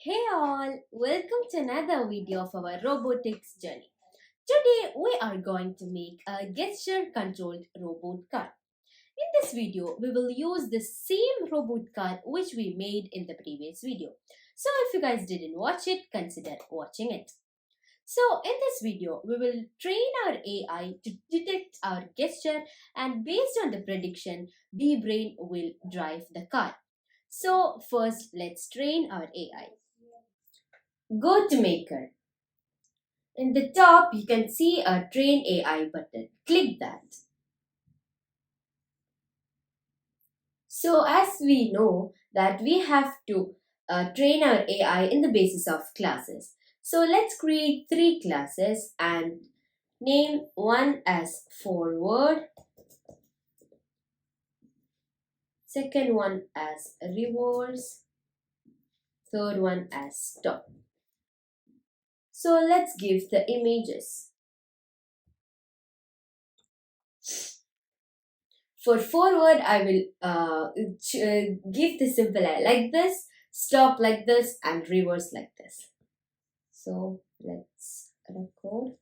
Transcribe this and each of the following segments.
Hey all, welcome to another video of our robotics journey. Today we are going to make a gesture controlled robot car. In this video, we will use the same robot car which we made in the previous video. So if you guys didn't watch it, consider watching it. So in this video, we will train our AI to detect our gesture and based on the prediction, B-Brain will drive the car. So first, let's train our AI. Go to Maker. In the top, you can see a Train AI button. Click that. So as we know that we have to train our AI in the basis of classes. So let's create three classes and name one as forward, second one as reverse, third one as stop. So let's give the images. For forward, I will give the simple I like this, stop like this, and reverse like this. So let's record.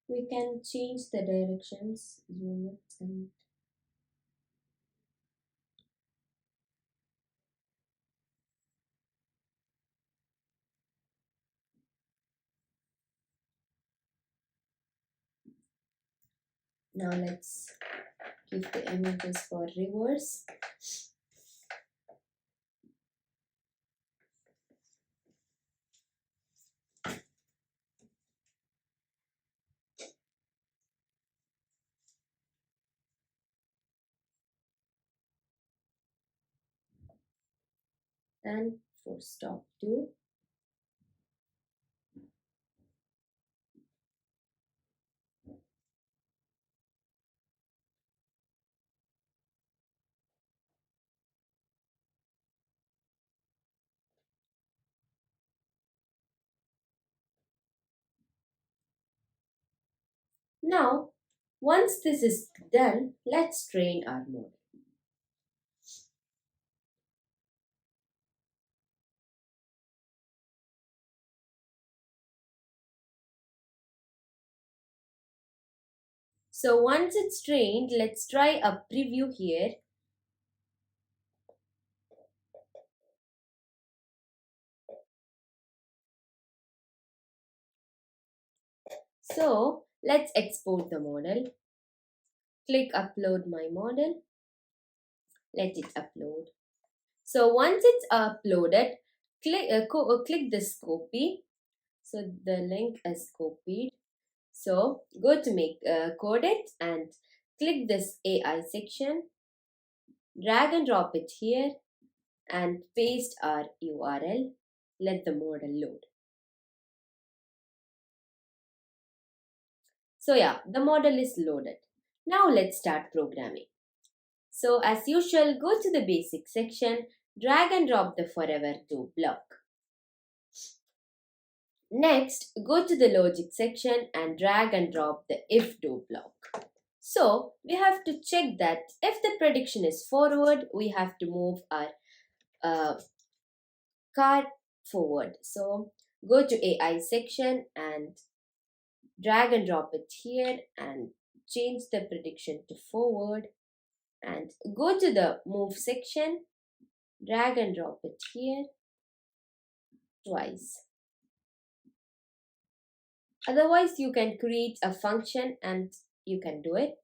We can change the directions, zoom it, and now let's give the images for reverse. And for stop too. Now, once this is done, let's train our model. So once it's trained, let's try a preview here. So let's export the model. Click upload my model. Let it upload. So once it's uploaded, click this copy. So the link is copied. So go to make Codeit and click this AI section. Drag and drop it here and paste our URL. Let the model load. So yeah, the model is loaded. Now let's start programming. So as usual, go to the basic section, drag and drop the forever do block. Next, go to the logic section and drag and drop the if do block. So we have to check that if the prediction is forward, we have to move our uh, card forward. So go to AI section and drag and drop it here and change the prediction to forward and go to the move section, drag and drop it here twice. Otherwise, you can create a function and you can do it.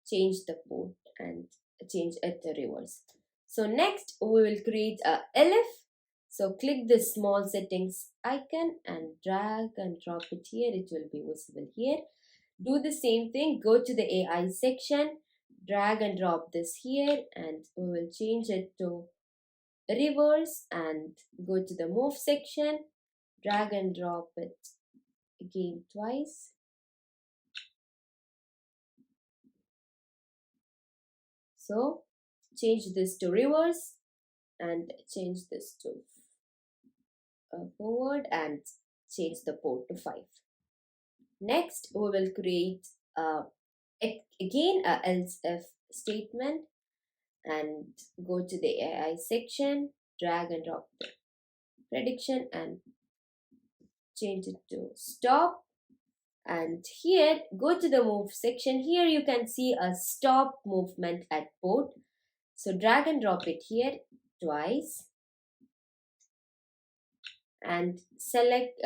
Change the port and change it to reverse. So next we will create a elif. So click the small settings icon and drag and drop it here. It will be visible here. Do the same thing. Go to the AI section, drag and drop this here and we will change it to reverse and go to the move section, drag and drop it again twice. So change this to reverse and change this to forward and change the port to 5. Next, we will create again a else if statement and go to the AI section, drag and drop the prediction and change it to stop. And here, go to the move section. Here you can see a stop movement at port. So drag and drop it here twice and select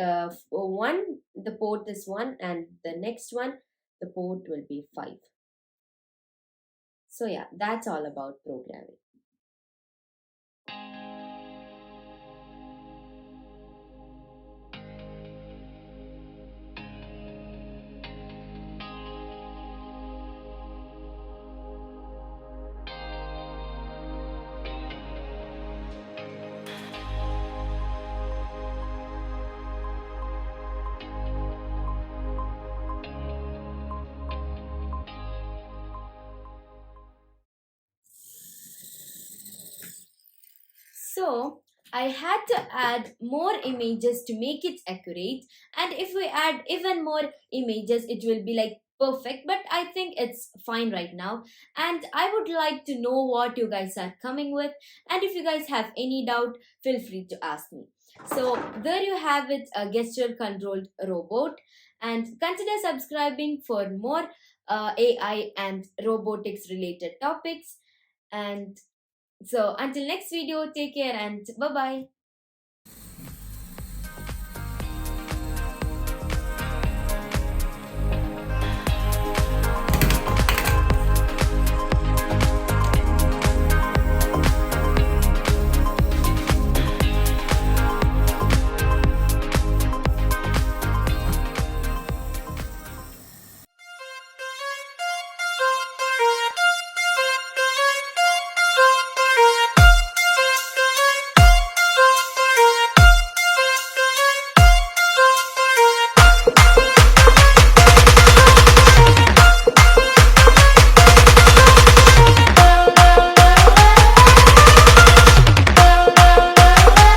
one, the port is 1 and the next one, the port will be 5. So yeah, that's all about programming. So I had to add more images to make it accurate, and if we add even more images it will be like perfect, but I think it's fine right now. And I would like to know what you guys are coming with, and if you guys have any doubt feel free to ask me. So there you have it, a gesture controlled robot, and consider subscribing for more AI and robotics related topics. And so until next video, take care and bye bye.